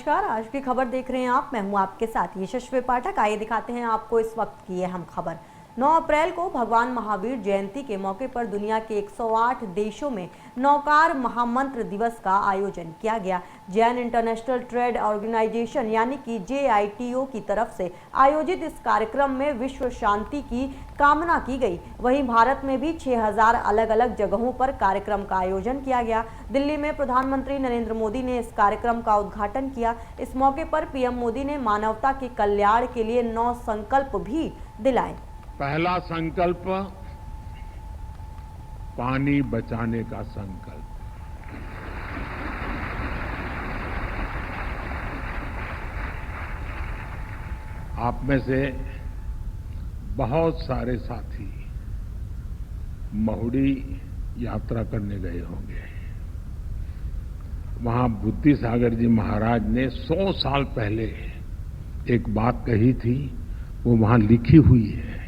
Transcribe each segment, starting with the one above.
नमस्कार। आज की खबर देख रहे हैं आप। मैं हूं आपके साथ यशस्वी पाठक। आइए दिखाते हैं आपको इस वक्त की अहम खबर। 9 अप्रैल को भगवान महावीर जयंती के मौके पर दुनिया के 108 देशों में नौकार महामंत्र दिवस का आयोजन किया गया। जैन इंटरनेशनल ट्रेड ऑर्गेनाइजेशन यानी कि JITO की तरफ से आयोजित इस कार्यक्रम में विश्व शांति की कामना की गई। वहीं भारत में भी 6000 अलग अलग जगहों पर कार्यक्रम का आयोजन किया गया। दिल्ली में प्रधानमंत्री नरेंद्र मोदी ने इस कार्यक्रम का उद्घाटन किया। इस मौके पर PM मोदी ने मानवता के कल्याण के लिए 9 संकल्प भी दिलाए। पहला संकल्प पानी बचाने का संकल्प। आप में से बहुत सारे साथी महुड़ी यात्रा करने गए होंगे। वहां बुद्धि सागर जी महाराज ने 100 साल पहले एक बात कही थी, वो वहां लिखी हुई है।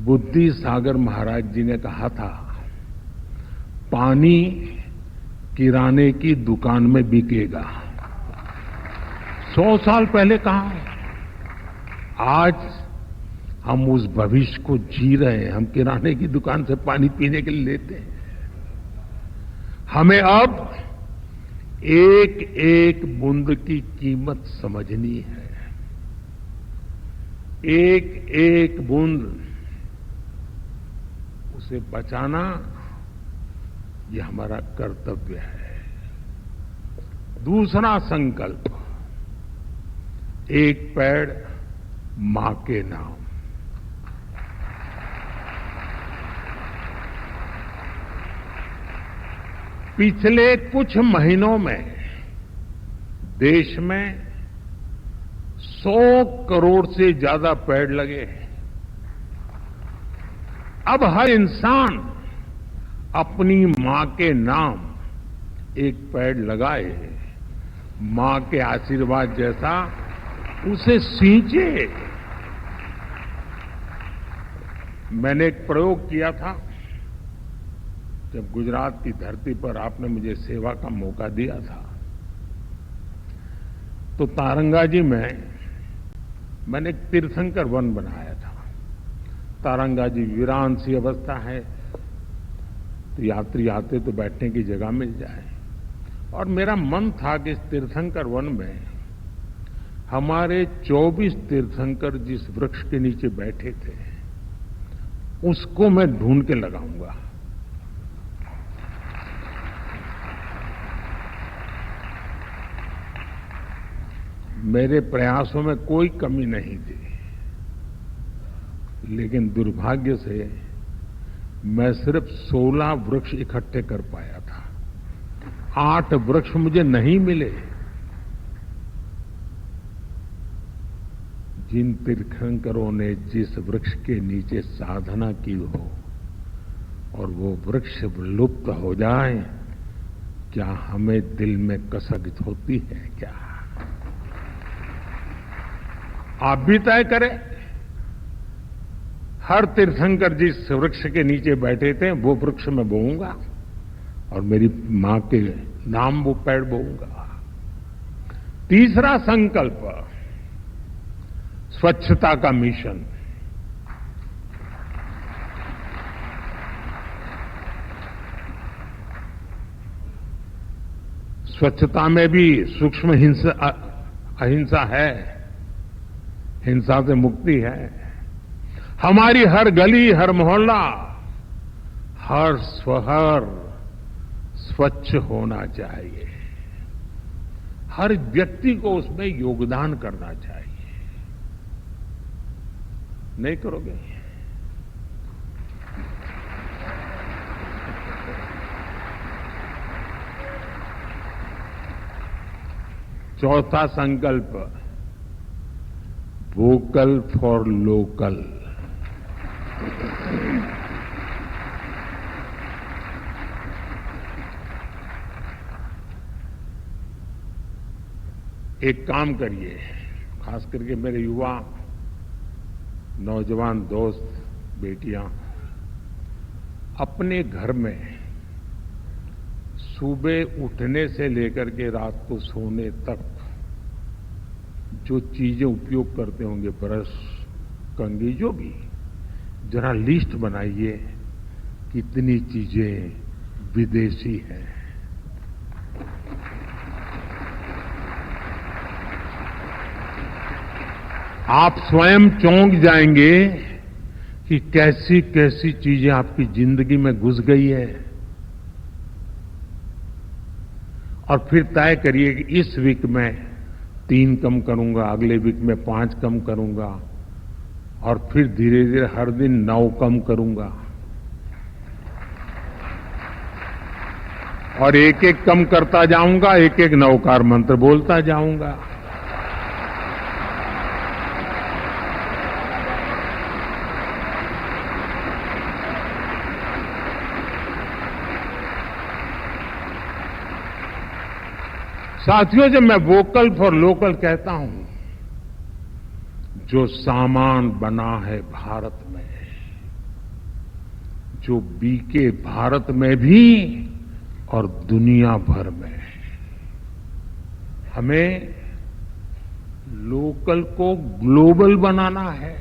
बुद्धि सागर महाराज जी ने कहा था, पानी किराने की दुकान में बिकेगा। 100 साल पहले कहा। आज हम उस भविष्य को जी रहे हैं। हम किराने की दुकान से पानी पीने के लिए लेते हैं। हमें अब एक एक बूंद की कीमत समझनी है। एक एक बूंद उसे बचाना, यह हमारा कर्तव्य है। दूसरा संकल्प, एक पेड़ मां के नाम। पिछले कुछ महीनों में देश में 100 करोड़ से ज्यादा पेड़ लगे। अब हर इंसान अपनी मां के नाम एक पेड़ लगाए, मां के आशीर्वाद जैसा उसे सींचे। मैंने एक प्रयोग किया था जब गुजरात की धरती पर आपने मुझे सेवा का मौका दिया था। तो तारंगाजी में मैंने एक तीर्थंकर वन बनाया था। तारंगाजी वीरान सी अवस्था है, तो यात्री आते तो बैठने की जगह मिल जाए। और मेरा मन था कि इस तीर्थंकर वन में हमारे 24 तीर्थंकर जिस वृक्ष के नीचे बैठे थे, उसको मैं ढूंढ के लगाऊंगा। मेरे प्रयासों में कोई कमी नहीं थी, लेकिन दुर्भाग्य से मैं सिर्फ 16 वृक्ष इकट्ठे कर पाया था। 8 वृक्ष मुझे नहीं मिले। जिन तीर्थंकरों ने जिस वृक्ष के नीचे साधना की हो और वो वृक्ष लुप्त हो जाए, क्या हमें दिल में कसक होती है क्या? आप भी तय करें। हर तीर्थंकर जिस वृक्ष के नीचे बैठे थे, वो वृक्ष मैं बोऊंगा और मेरी मां के नाम वो पेड़ बोऊंगा। तीसरा संकल्प, स्वच्छता का मिशन। स्वच्छता में भी सूक्ष्म अहिंसा है, हिंसा से मुक्ति है। हमारी हर गली, हर मोहल्ला, हर शहर स्वच्छ होना चाहिए। हर व्यक्ति को उसमें योगदान करना चाहिए। नहीं करोगे? चौथा संकल्प, वोकल फॉर लोकल। एक काम करिए, खास करके मेरे युवा नौजवान दोस्त, बेटियां, अपने घर में सुबह उठने से लेकर के रात को सोने तक जो चीजें उपयोग करते होंगे, ब्रश, कंघी, जो भी, जरा लिस्ट बनाइए कितनी चीजें विदेशी हैं। आप स्वयं चौंक जाएंगे कि कैसी कैसी चीजें आपकी जिंदगी में घुस गई है। और फिर तय करिए कि इस वीक में 3 कम करूंगा, अगले वीक में 5 कम करूंगा, और फिर धीरे धीरे हर दिन 9 कम करूंगा, और एक एक कम करता जाऊंगा, एक एक नवकार मंत्र बोलता जाऊंगा। साथियों, जब मैं वोकल फॉर लोकल कहता हूं, जो सामान बना है भारत में, जो बिके भारत में भी और दुनिया भर में, हमें लोकल को ग्लोबल बनाना है।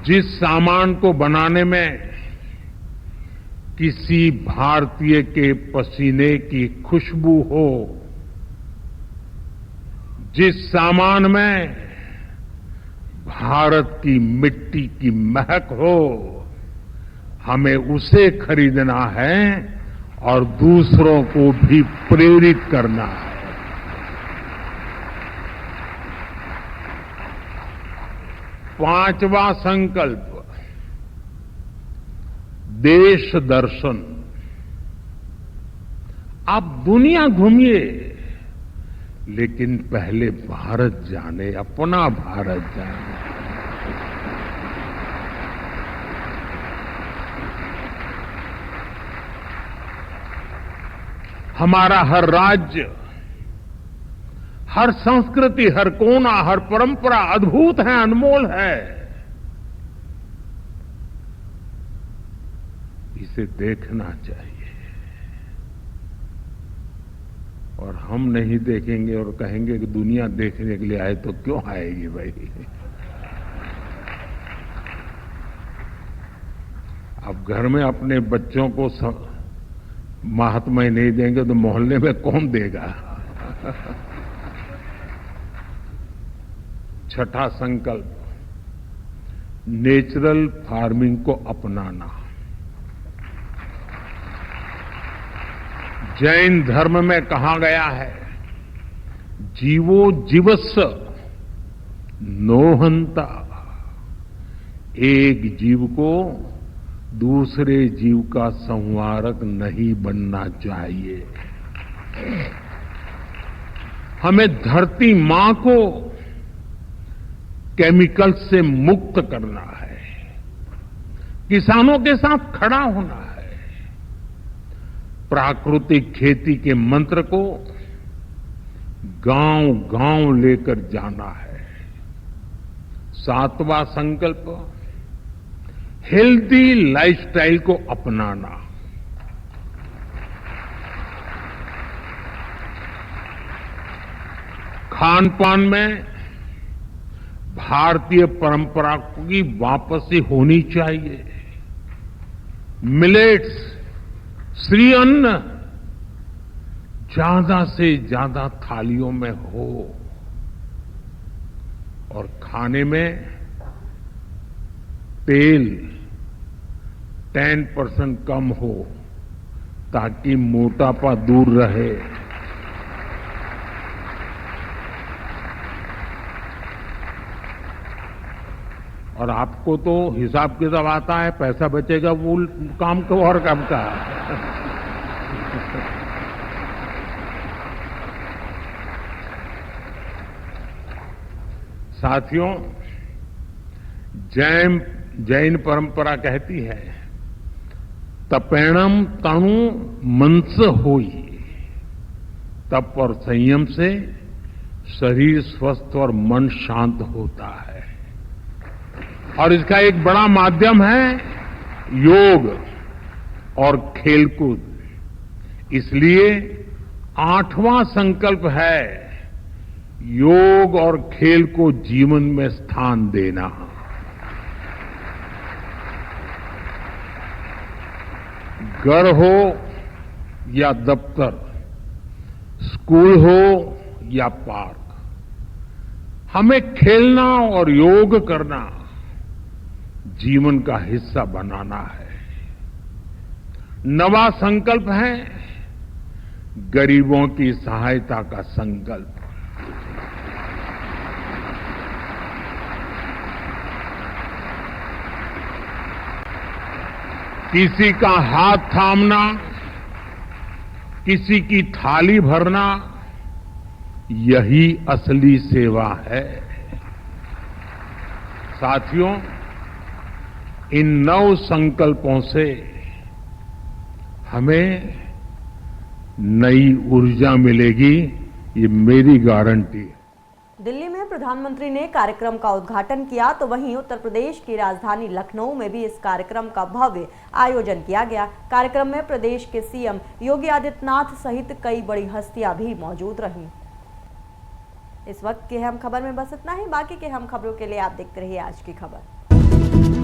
जिस सामान को बनाने में किसी भारतीय के पसीने की खुशबू हो, जिस सामान में भारत की मिट्टी की महक हो, हमें उसे खरीदना है और दूसरों को भी प्रेरित करना है। पांचवा संकल्प, देश दर्शन। आप दुनिया घूमिए, लेकिन पहले भारत जाने, अपना भारत जाने। हमारा हर राज्य, हर संस्कृति, हर कोना, हर परंपरा अद्भुत है, अनमोल है। इसे देखना चाहिए। और हम नहीं देखेंगे और कहेंगे कि दुनिया देखने के लिए आए, तो क्यों आएगी भाई? अब घर में अपने बच्चों को महात्मा नहीं देंगे तो मोहल्ले में कौन देगा? छठा संकल्प, नेचुरल फार्मिंग को अपनाना। जैन धर्म में कहा गया है, जीवो जीवस्य नोहंता। एक जीव को दूसरे जीव का संहारक नहीं बनना चाहिए। हमें धरती मां को केमिकल से मुक्त करना है, किसानों के साथ खड़ा होना है, प्राकृतिक खेती के मंत्र को गांव-गांव लेकर जाना है। सातवां संकल्प, हेल्दी लाइफस्टाइल को अपनाना। खान पान में भारतीय परंपरा की वापसी होनी चाहिए। मिलेट्स, श्री अन्न ज्यादा से ज्यादा थालियों में हो और खाने में तेल 10% कम हो, ताकि मोटापा दूर रहे। और आपको तो हिसाब किताब आता है, पैसा बचेगा वो काम को और काम का। साथियों, जैन परंपरा कहती है, तपेणम तणु मनस होई। तप और संयम से शरीर स्वस्थ और मन शांत होता है। और इसका एक बड़ा माध्यम है योग और खेलकूद। इसलिए 8वां संकल्प है योग और खेल को जीवन में स्थान देना। घर हो या दफ्तर, स्कूल हो या पार्क, हमें खेलना और योग करना जीवन का हिस्सा बनाना है। नवा संकल्प है गरीबों की सहायता का संकल्प। किसी का हाथ थामना, किसी की थाली भरना, यही असली सेवा है। साथियों, इन 9 संकल्पों से हमें नई ऊर्जा मिलेगी, ये मेरी गारंटी है। दिल्ली में प्रधानमंत्री ने कार्यक्रम का उद्घाटन किया तो वहीं उत्तर प्रदेश की राजधानी लखनऊ में भी इस कार्यक्रम का भव्य आयोजन किया गया। कार्यक्रम में प्रदेश के सीएम योगी आदित्यनाथ सहित कई बड़ी हस्तियां भी मौजूद रहीं। इस वक्त की अहम खबर में बस इतना ही। बाकी के अहम खबरों के लिए आप देखते रहिए आज की खबर।